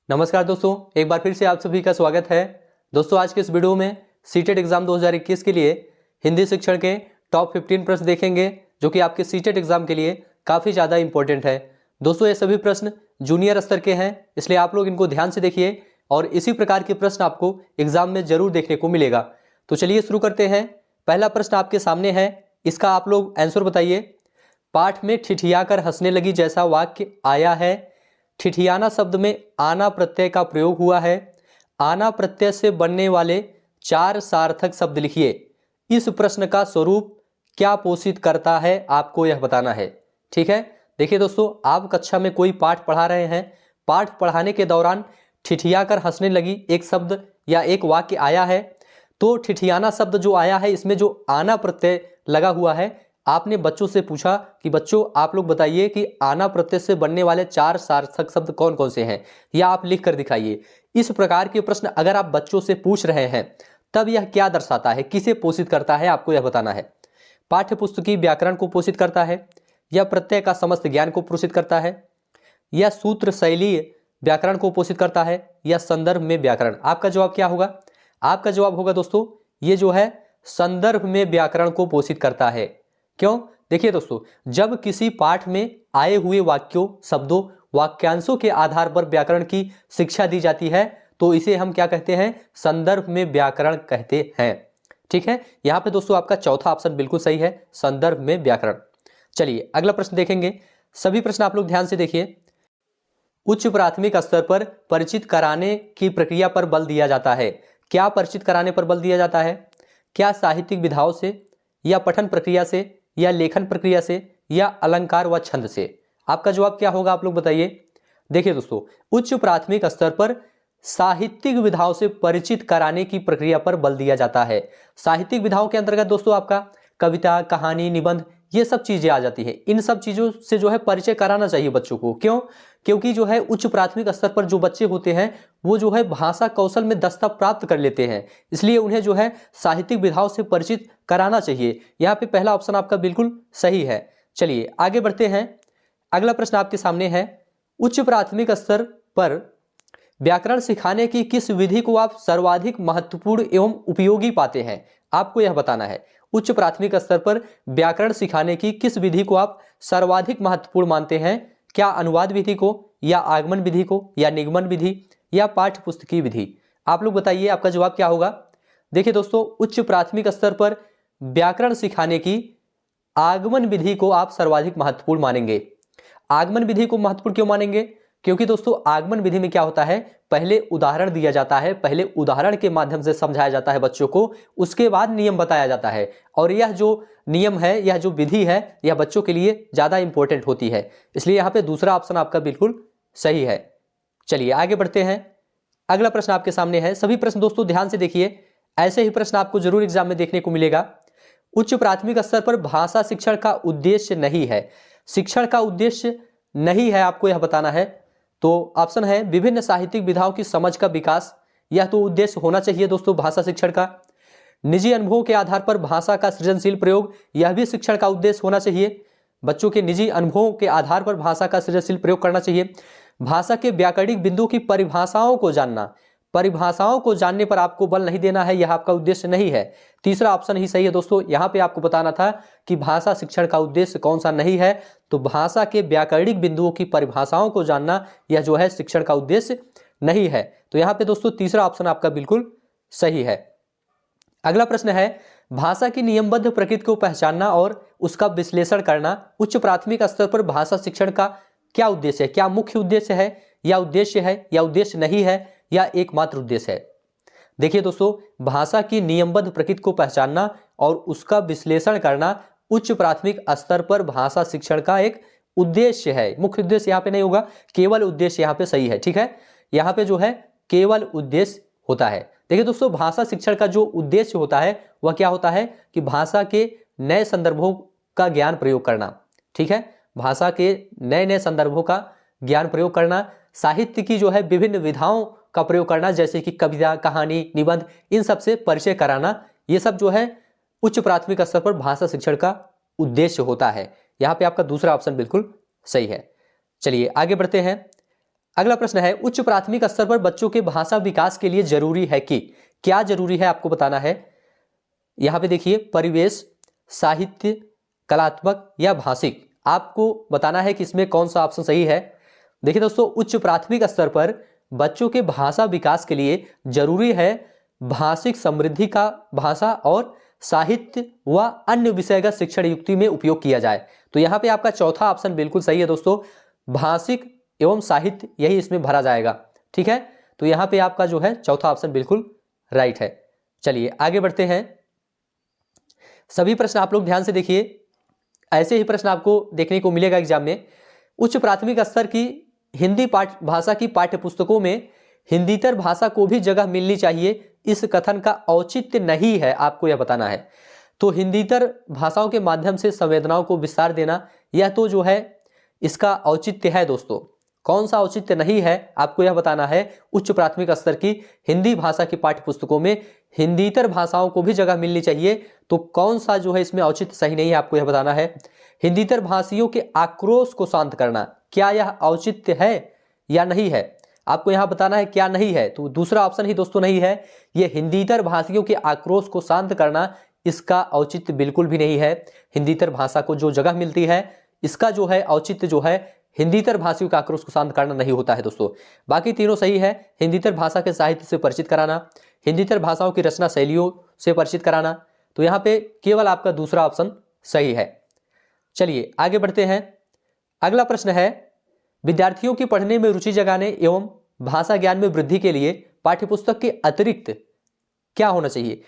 नमस्कार दोस्तों, एक बार फिर से आप सभी का स्वागत है। दोस्तों, आज के इस वीडियो में सीटेट एग्जाम 2021 के लिए हिंदी शिक्षण के टॉप 15 प्रश्न देखेंगे, जो कि आपके सीटेट एग्जाम के लिए काफ़ी ज़्यादा इंपॉर्टेंट है। दोस्तों, ये सभी प्रश्न जूनियर स्तर के हैं, इसलिए आप लोग इनको ध्यान से देखिए और इसी प्रकार के प्रश्न आपको एग्जाम में जरूर देखने को मिलेगा। तो चलिए शुरू करते हैं। पहला प्रश्न आपके सामने है, इसका आप लोग आंसर बताइए। पाठ में ठिठियाकर हंसने लगी जैसा वाक्य आया है। ठिठियाना शब्द में आना प्रत्यय का प्रयोग हुआ है। आना प्रत्यय से बनने वाले 4 सार्थक शब्द लिखिए। इस प्रश्न का स्वरूप क्या पोषित करता है, आपको यह बताना है। ठीक है, देखिए दोस्तों, आप कक्षा में कोई पाठ पढ़ा रहे हैं, पाठ पढ़ाने के दौरान ठिठियाकर हंसने लगी एक शब्द या एक वाक्य आया है, तो ठिठियाना शब्द जो आया है, इसमें जो आना प्रत्यय लगा हुआ है, आपने बच्चों से पूछा कि बच्चों आप लोग बताइए कि आना प्रत्यय से बनने वाले 4 सार्थक शब्द कौन कौन से हैं, या आप लिख कर दिखाइए। इस प्रकार के प्रश्न अगर आप बच्चों से पूछ रहे हैं, तब यह क्या दर्शाता है, किसे पोषित करता है, आपको यह बताना है। पाठ्य पुस्तकीय व्याकरण को पोषित करता है, या प्रत्यय का समस्त ज्ञान को पोषित करता है, या सूत्र शैलीय व्याकरण को पोषित करता है, या संदर्भ में व्याकरण। आपका जवाब क्या होगा? आपका जवाब होगा दोस्तों, ये जो है संदर्भ में व्याकरण को पोषित करता है। क्यों? देखिए दोस्तों, जब किसी पाठ में आए हुए वाक्यों, शब्दों, वाक्यांशों के आधार पर व्याकरण की शिक्षा दी जाती है, तो इसे हम क्या कहते हैं? संदर्भ में व्याकरण कहते हैं। ठीक है, यहां पे दोस्तों आपका चौथा ऑप्शन बिल्कुल सही है, संदर्भ में व्याकरण। चलिए अगला प्रश्न देखेंगे। सभी प्रश्न आप लोग ध्यान से देखिए। उच्च प्राथमिक स्तर पर परिचित कराने की प्रक्रिया पर बल दिया जाता है। क्या परिचित कराने पर बल दिया जाता है? क्या साहित्यिक विधाओं से, या पठन प्रक्रिया से, या लेखन प्रक्रिया से, या अलंकार व छंद से? आपका जवाब क्या होगा, आप लोग बताइए। देखिए दोस्तों, उच्च प्राथमिक स्तर पर साहित्यिक विधाओं से परिचित कराने की प्रक्रिया पर बल दिया जाता है। साहित्यिक विधाओं के अंतर्गत दोस्तों आपका कविता, कहानी, निबंध, ये सब चीजें आ जाती हैं। इन सब चीजों से जो है परिचय कराना चाहिए बच्चों को। क्यों? क्योंकि जो है उच्च प्राथमिक स्तर पर जो बच्चे होते हैं, वो जो है भाषा कौशल में दक्षता प्राप्त कर लेते हैं, इसलिए उन्हें जो है साहित्यिक विधाओं से परिचित कराना चाहिए। यहाँ पे पहला ऑप्शन आपका बिल्कुल सही है। चलिए आगे बढ़ते हैं। अगला प्रश्न आपके सामने है, उच्च प्राथमिक स्तर पर व्याकरण सिखाने की किस विधि को आप सर्वाधिक महत्वपूर्ण एवं उपयोगी पाते हैं? आपको यह बताना है। उच्च प्राथमिक स्तर पर व्याकरण सिखाने की किस विधि को आप सर्वाधिक महत्वपूर्ण मानते हैं? क्या अनुवाद विधि को, या आगमन विधि को, या निगमन विधि, या पाठ्य पुस्तकीय विधि? आप लोग बताइए, आपका जवाब क्या होगा। देखिए दोस्तों, उच्च प्राथमिक स्तर पर व्याकरण सिखाने की आगमन विधि को आप सर्वाधिक महत्वपूर्ण मानेंगे। आगमन विधि को महत्वपूर्ण क्यों मानेंगे? क्योंकि दोस्तों आगमन विधि में क्या होता है, पहले उदाहरण दिया जाता है, पहले उदाहरण के माध्यम से समझाया जाता है बच्चों को, उसके बाद नियम बताया जाता है। और यह जो नियम है, यह जो विधि है, यह बच्चों के लिए ज्यादा इंपॉर्टेंट होती है, इसलिए यहाँ पे दूसरा ऑप्शन आपका बिल्कुल सही है। चलिए आगे बढ़ते हैं। अगला प्रश्न आपके सामने है। सभी प्रश्न दोस्तों ध्यान से देखिए, ऐसे ही प्रश्न आपको जरूर एग्जाम में देखने को मिलेगा। उच्च प्राथमिक स्तर पर भाषा शिक्षण का उद्देश्य नहीं है। शिक्षण का उद्देश्य नहीं है, आपको यह बताना है। तो ऑप्शन है विभिन्न साहित्यिक विधाओं की समझ का विकास, यह तो उद्देश्य होना चाहिए दोस्तों भाषा शिक्षण का। निजी अनुभवों के आधार पर भाषा का सृजनशील प्रयोग, यह भी शिक्षण का उद्देश्य होना चाहिए। बच्चों के निजी अनुभवों के आधार पर भाषा का सृजनशील प्रयोग करना चाहिए। भाषा के व्याकरणिक बिंदुओं की परिभाषाओं को जानना, परिभाषाओं को जानने पर आपको बल नहीं देना है, यह आपका उद्देश्य नहीं है। तीसरा ऑप्शन ही सही है दोस्तों। यहाँ पे आपको बताना था कि भाषा शिक्षण का उद्देश्य कौन सा नहीं है, तो भाषा के व्याकरणिक बिंदुओं की परिभाषाओं को जानना, यह जो है शिक्षण का उद्देश्य नहीं है। तो यहाँ पे दोस्तों तीसरा ऑप्शन आपका बिल्कुल सही है। अगला प्रश्न है, भाषा की नियमबद्ध प्रकृति को पहचानना और उसका विश्लेषण करना उच्च प्राथमिक स्तर पर भाषा शिक्षण का क्या उद्देश्य है? क्या मुख्य उद्देश्य है, या उद्देश्य है, या उद्देश्य नहीं है, या एकमात्र उद्देश्य है? देखिए दोस्तों, भाषा की नियमबद्ध प्रकृति को पहचानना और उसका विश्लेषण करना उच्च प्राथमिक स्तर पर भाषा शिक्षण का एक उद्देश्य है। मुख्य उद्देश्य यहाँ पे नहीं होगा, केवल उद्देश्य यहाँ पे सही है। ठीक है, यहाँ पे जो है केवल उद्देश्य होता है। देखिए दोस्तों, भाषा शिक्षण का जो उद्देश्य होता है वह क्या होता है कि भाषा के नए संदर्भों का ज्ञान प्रयोग करना। ठीक है, भाषा के नए नए संदर्भों का ज्ञान प्रयोग करना, साहित्य की जो है विभिन्न विधाओं का प्रयोग करना, जैसे कि कविता, कहानी, निबंध, इन सब से परिचय कराना, ये सब जो है उच्च प्राथमिक स्तर पर भाषा शिक्षण का उद्देश्य होता है। यहाँ पे आपका दूसरा ऑप्शन बिल्कुल सही है। चलिए आगे बढ़ते हैं। अगला प्रश्न है, उच्च प्राथमिक स्तर पर बच्चों के भाषा विकास के लिए जरूरी है कि, क्या जरूरी है आपको बताना है। यहां पे देखिए, परिवेश, साहित्य, कलात्मक या भाषिक, आपको बताना है कि इसमें कौन सा ऑप्शन सही है। देखिए दोस्तों, उच्च प्राथमिक स्तर पर बच्चों के भाषा विकास के लिए जरूरी है भाषिक समृद्धि का भाषा और साहित्य व अन्य विषयगत शिक्षण युक्ति में उपयोग किया जाए। तो यहाँ पे आपका चौथा ऑप्शन बिल्कुल सही है दोस्तों, भाषिक एवं साहित्य, यही इसमें भरा जाएगा। ठीक है, तो यहाँ पे आपका जो है चौथा ऑप्शन बिल्कुल राइट है। चलिए आगे बढ़ते हैं। सभी प्रश्न आप लोग ध्यान से देखिए, ऐसे ही प्रश्न आपको देखने को मिलेगा एग्जाम में। उच्च प्राथमिक स्तर की हिंदी भाषा की पाठ्य पुस्तकों में हिंदीतर भाषा को भी जगह मिलनी चाहिए, इस कथन का औचित्य नहीं है, आपको यह बताना है। तो हिंदीतर भाषाओं के माध्यम से संवेदनाओं को विस्तार देना, यह तो जो है इसका औचित्य है दोस्तों। कौन सा औचित्य नहीं है आपको यह बताना है। उच्च प्राथमिक स्तर की हिंदी भाषा की पाठ्य पुस्तकों में हिंदीतर भाषाओं को भी जगह मिलनी चाहिए, तो कौन सा जो है इसमें औचित्य सही नहीं है, आपको यह बताना है। हिंदीतर भाषियों के आक्रोश को शांत करना, क्या यह औचित्य है या नहीं है, आपको यहां बताना है क्या नहीं है। तो दूसरा ऑप्शन ही दोस्तों नहीं है, यह हिंदीतर भाषियों के आक्रोश को शांत करना, इसका औचित्य बिल्कुल भी नहीं है। हिंदीतर भाषा को जो जगह मिलती है, इसका जो है औचित्य जो है हिंदीतर भाषियों का आक्रोश को शांत करना नहीं होता है दोस्तों। बाकी तीनों सही है, हिंदीतर भाषा के साहित्य से परिचित कराना, हिंदीतर भाषाओं की रचना शैलियों से परिचित कराना, तो यहाँ पे केवल आपका दूसरा ऑप्शन सही है। चलिए आगे बढ़ते हैं। अगला प्रश्न है, विद्यार्थियों की पढ़ने में रुचि जगाने एवं भाषा ज्ञान में वृद्धि के लिए पाठ्यपुस्तक के अतिरिक्त क्या होना चाहिए।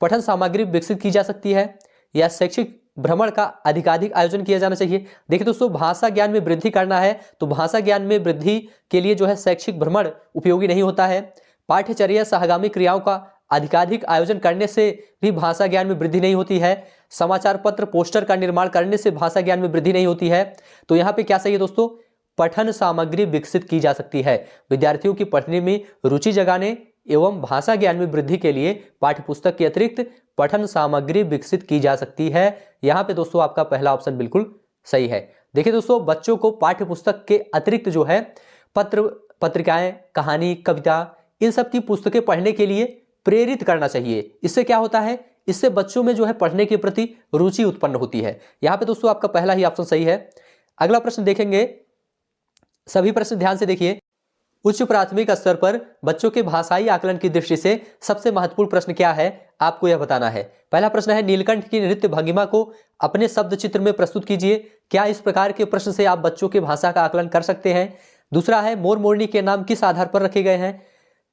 पठन सामग्री विकसित की जा सकती है या शैक्षिक भ्रमण का अधिकाधिक आयोजन किया जाना चाहिए। देखिए दोस्तों, भाषा ज्ञान में वृद्धि करना है तो भाषा ज्ञान में वृद्धि के लिए जो है शैक्षिक भ्रमण उपयोगी नहीं होता है। पाठ्यचर्या सहगामी क्रियाओं का अधिकाधिक आयोजन करने से भी भाषा ज्ञान में वृद्धि नहीं होती है। समाचार पत्र पोस्टर का निर्माण करने से भाषा ज्ञान में वृद्धि नहीं होती है। तो यहाँ पे क्या सही है दोस्तों, पठन सामग्री विकसित की जा सकती है। विद्यार्थियों की पढ़ने में रुचि जगाने एवं भाषा ज्ञान में वृद्धि के लिए पाठ्यपुस्तक के अतिरिक्त पठन सामग्री विकसित की जा सकती है। यहाँ पे दोस्तों आपका पहला ऑप्शन बिल्कुल सही है। देखिए दोस्तों, बच्चों को पाठ्यपुस्तक के अतिरिक्त जो है पत्र, पत्रिकाएं, कहानी, कविता, इन सब की पुस्तकें पढ़ने के लिए प्रेरित करना चाहिए। इससे क्या होता है, इससे बच्चों में जो है पढ़ने के प्रति रुचि उत्पन्न होती है। यहाँ पे दोस्तों आपका पहला ही ऑप्शन सही है। अगला प्रश्न देखेंगे, सभी प्रश्न ध्यान से देखिए। उच्च प्राथमिक स्तर पर बच्चों के भाषाई आकलन की दृष्टि से सबसे महत्वपूर्ण प्रश्न क्या है, आपको यह बताना है। पहला प्रश्न है, नीलकंठ की नृत्य भंगिमा को अपने शब्द चित्र में प्रस्तुत कीजिए। क्या इस प्रकार के प्रश्न से आप बच्चों के भाषा का आकलन कर सकते हैं। दूसरा है, मोर मोरनी के नाम किस आधार पर रखे गए हैं।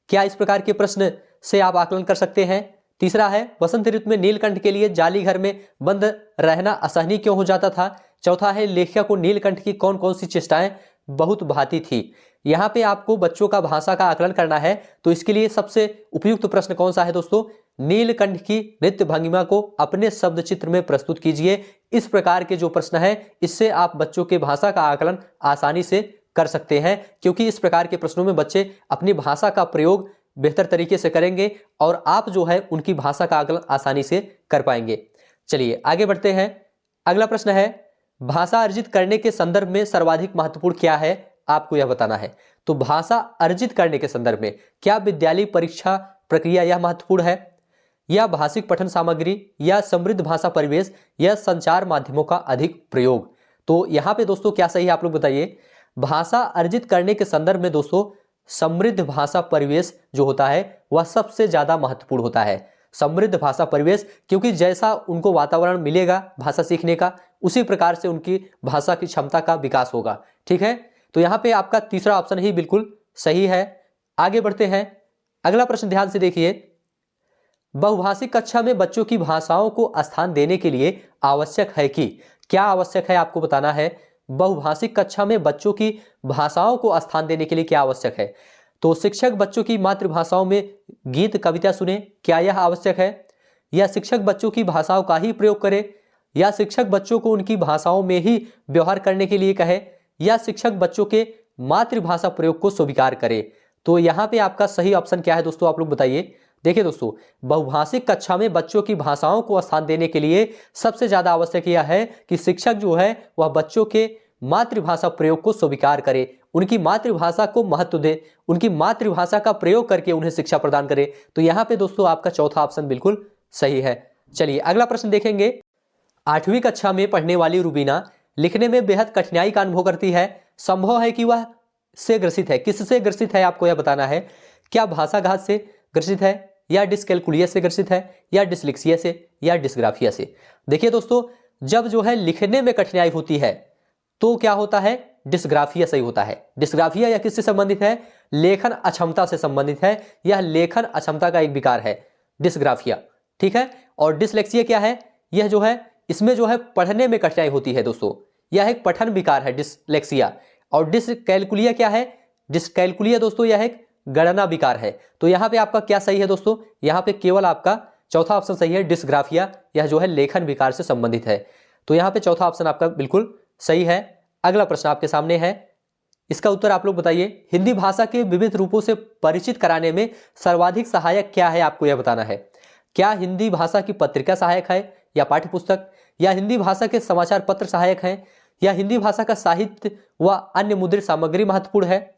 क्या इस प्रकार के प्रश्न से आप आकलन कर सकते हैं। तीसरा है, वसंत ऋतु में नीलकंठ के लिए जाली घर में बंद रहना असहनीय क्यों हो जाता था। चौथा है, लेखिका को नीलकंठ की कौन कौन सी चेष्टाएं बहुत भाती थी। यहाँ पे आपको बच्चों का भाषा का आकलन करना है, तो इसके लिए सबसे उपयुक्त प्रश्न कौन सा है दोस्तों, नीलकंठ की नृत्य भंगिमा को अपने शब्द चित्र में प्रस्तुत कीजिए। इस प्रकार के जो प्रश्न है, इससे आप बच्चों के भाषा का आकलन आसानी से कर सकते हैं, क्योंकि इस प्रकार के प्रश्नों में बच्चे अपनी भाषा का प्रयोग बेहतर तरीके से करेंगे और आप जो है उनकी भाषा का आकलन आसानी से कर पाएंगे। चलिए आगे बढ़ते हैं। अगला प्रश्न है, भाषा अर्जित करने के संदर्भ में सर्वाधिक महत्वपूर्ण क्या है, आपको यह बताना है। तो भाषा अर्जित करने के संदर्भ में क्या विद्यालय परीक्षा प्रक्रिया यह महत्वपूर्ण है, या भाषिक पठन सामग्री, या समृद्ध भाषा परिवेश, या संचार माध्यमों का अधिक प्रयोग। तो यहाँ पे दोस्तों क्या सही है, आप लोग बताइए। भाषा अर्जित करने के संदर्भ में दोस्तों समृद्ध भाषा परिवेश जो होता है वह सबसे ज्यादा महत्वपूर्ण होता है। समृद्ध भाषा परिवेश, क्योंकि जैसा उनको वातावरण मिलेगा भाषा सीखने का, उसी प्रकार से उनकी भाषा की क्षमता का विकास होगा। ठीक है, तो यहाँ पे आपका तीसरा ऑप्शन ही बिल्कुल सही है। आगे बढ़ते हैं। अगला प्रश्न ध्यान से देखिए, बहुभाषिक कक्षा में बच्चों की भाषाओं को स्थान देने के लिए आवश्यक है कि, क्या आवश्यक है आपको बताना है। बहुभाषिक कक्षा में बच्चों की भाषाओं को स्थान देने के लिए क्या आवश्यक है। तो शिक्षक बच्चों की मातृभाषाओं में गीत कविता सुने, क्या यह आवश्यक है, या शिक्षक बच्चों की भाषाओं का ही प्रयोग करे, या शिक्षक बच्चों को उनकी भाषाओं में ही व्यवहार करने के लिए कहे, या शिक्षक बच्चों के मातृभाषा प्रयोग को स्वीकार करे। तो यहाँ पे आपका सही ऑप्शन क्या है दोस्तों, आप लोग बताइए। देखिए दोस्तों, बहुभाषिक कक्षा में बच्चों की भाषाओं को स्थान देने के लिए सबसे ज्यादा आवश्यक यह है कि शिक्षक जो है वह बच्चों के मातृभाषा प्रयोग को स्वीकार करे, उनकी मातृभाषा को महत्व दें, उनकी मातृभाषा का प्रयोग करके उन्हें शिक्षा प्रदान करें। तो यहाँ पे दोस्तों आपका चौथा ऑप्शन बिल्कुल सही है। चलिए अगला प्रश्न देखेंगे। 8वीं कक्षा में पढ़ने वाली रुबीना लिखने में बेहद कठिनाई का अनुभव करती है। संभव है कि वह से ग्रसित है। किससे ग्रसित है आपको यह बताना है। क्या भाषाघात से ग्रसित है, या डिसकैलकुलिया से ग्रसित है, या डिसलेक्सिया से, या डिसग्राफिया से। देखिए दोस्तों, जब जो है लिखने में कठिनाई होती है तो क्या होता है, डिसग्राफिया सही होता है। डिसग्राफिया यह किससे संबंधित है, लेखन अक्षमता से संबंधित है। यह लेखन अक्षमता का एक विकार है डिसग्राफिया, ठीक है। और डिसलेक्सिया क्या है, यह जो है इसमें जो है पढ़ने में कठिनाई होती है दोस्तों, यह एक पठन विकार है डिसलेक्सिया। और डिसकैलकुलिया क्या है, डिसकैलकुलिया दोस्तों यह एक गणना विकार है। तो यहाँ पे आपका क्या सही है दोस्तों, यहाँ पे केवल आपका चौथा ऑप्शन सही है, डिसग्राफिया, यह जो है लेखन विकार से संबंधित है। तो यहाँ पे चौथा ऑप्शन आपका बिल्कुल सही है। अगला प्रश्न आपके सामने है, इसका उत्तर आप लोग बताइए। हिंदी भाषा के विविध रूपों से परिचित कराने में सर्वाधिक सहायक क्या है, आपको यह बताना है। क्या हिंदी भाषा की पत्रिका सहायक है, या पाठ्य पुस्तक, या हिंदी भाषा के समाचार पत्र सहायक हैं, या हिंदी भाषा का साहित्य व अन्य मुद्रित सामग्री महत्वपूर्ण है,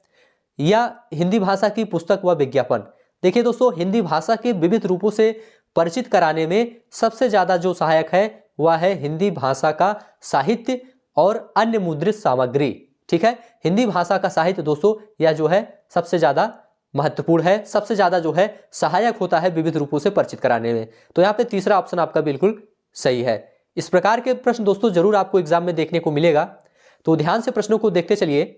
या हिंदी भाषा की पुस्तक व विज्ञापन। देखिए दोस्तों, हिंदी भाषा के विविध रूपों से परिचित कराने में सबसे ज्यादा जो सहायक है वह है हिंदी भाषा का साहित्य और अन्य मुद्रित सामग्री, ठीक है। हिंदी भाषा का साहित्य दोस्तों यह जो है सबसे ज्यादा महत्वपूर्ण है, सबसे ज्यादा जो है सहायक होता है विविध रूपों से परिचित कराने में। तो यहाँ पे तीसरा ऑप्शन आपका बिल्कुल सही है। इस प्रकार के प्रश्न दोस्तों जरूर आपको एग्जाम में देखने को मिलेगा, तो ध्यान से प्रश्नों को देखते चलिए।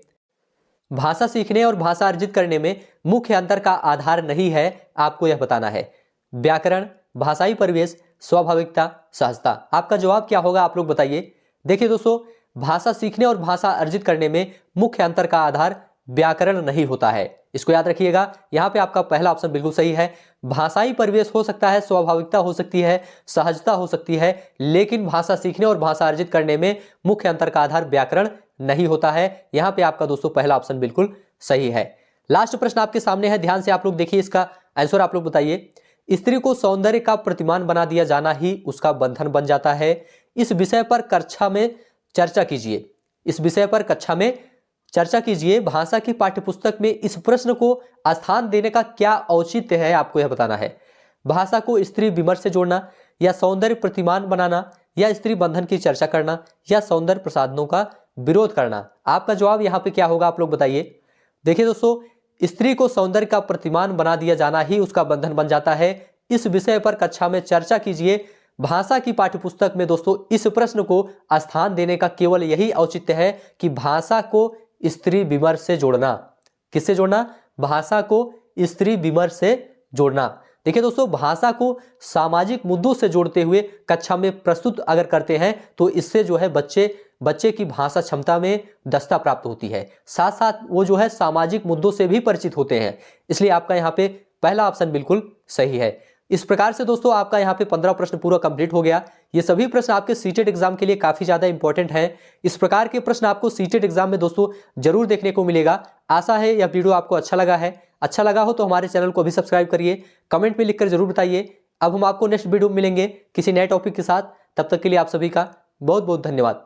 भाषा सीखने और भाषा अर्जित करने में मुख्य अंतर का आधार नहीं है, आपको यह बताना है। व्याकरण, भाषाई परिवेश, स्वाभाविकता, सहजता। आपका जवाब क्या होगा आप लोग बताइए। देखिए दोस्तों, भाषा सीखने और भाषा अर्जित करने में मुख्य अंतर का आधार व्याकरण नहीं होता है, इसको याद रखिएगा। यहाँ पे आपका पहला ऑप्शन बिल्कुल सही है। भाषाई परिवेश हो सकता है, स्वाभाविकता हो सकती है, सहजता हो सकती है, लेकिन भाषा सीखने और भाषा अर्जित करने में मुख्य अंतर का आधार व्याकरण नहीं होता है। यहाँ पे आपका दोस्तों पहला ऑप्शन बिल्कुल सही है। लास्ट प्रश्न आपके सामने है, ध्यान से आप लोग देखिए, इसका आंसर आप लोग बताइए। स्त्री को सौंदर्य का प्रतिमान बना दिया जाना ही उसका बंधन बन जाता है। इस विषय पर कक्षा में चर्चा कीजिए। इस विषय पर कक्षा में चर्चा कीजिए। भाषा की पाठ्यपुस्तक में इस प्रश्न को स्थान देने का क्या औचित्य है, आपको यह बताना है। भाषा को स्त्री विमर्श से जोड़ना, या सौंदर्य प्रतिमान बनाना, या स्त्री बंधन की चर्चा करना, या सौंदर्य प्रसाधनों का विरोध करना। आपका जवाब यहाँ पे क्या होगा आप लोग बताइए। देखिए दोस्तों, स्त्री को सौंदर्य का प्रतिमान बना दिया जाना ही उसका बंधन बन जाता है। इस विषय पर कक्षा में चर्चा कीजिए। भाषा की पाठ्यपुस्तक में दोस्तों इस प्रश्न को स्थान देने का केवल यही औचित्य है कि भाषा को स्त्री विमर्श से जोड़ना। किससे जोड़ना, भाषा को स्त्री विमर्श से जोड़ना। देखिए दोस्तों, भाषा को सामाजिक मुद्दों से जोड़ते हुए कक्षा में प्रस्तुत अगर करते हैं तो इससे जो है बच्चे की भाषा क्षमता में दक्षता प्राप्त होती है, साथ साथ वो जो है सामाजिक मुद्दों से भी परिचित होते हैं। इसलिए आपका यहाँ पे पहला ऑप्शन बिल्कुल सही है। इस प्रकार से दोस्तों आपका यहाँ पे 15 प्रश्न पूरा कंप्लीट हो गया। ये सभी प्रश्न आपके सीटेट एग्जाम के लिए काफी ज्यादा इंपॉर्टेंट हैं। इस प्रकार के प्रश्न आपको सीटेट एग्जाम में दोस्तों जरूर देखने को मिलेगा। आशा है यह वीडियो आपको अच्छा लगा है। अच्छा लगा हो तो हमारे चैनल को भी सब्सक्राइब करिए, कमेंट में लिखकर जरूर बताइए। अब हम आपको नेक्स्ट वीडियो में मिलेंगे किसी नए टॉपिक के साथ। तब तक के लिए आप सभी का बहुत बहुत धन्यवाद।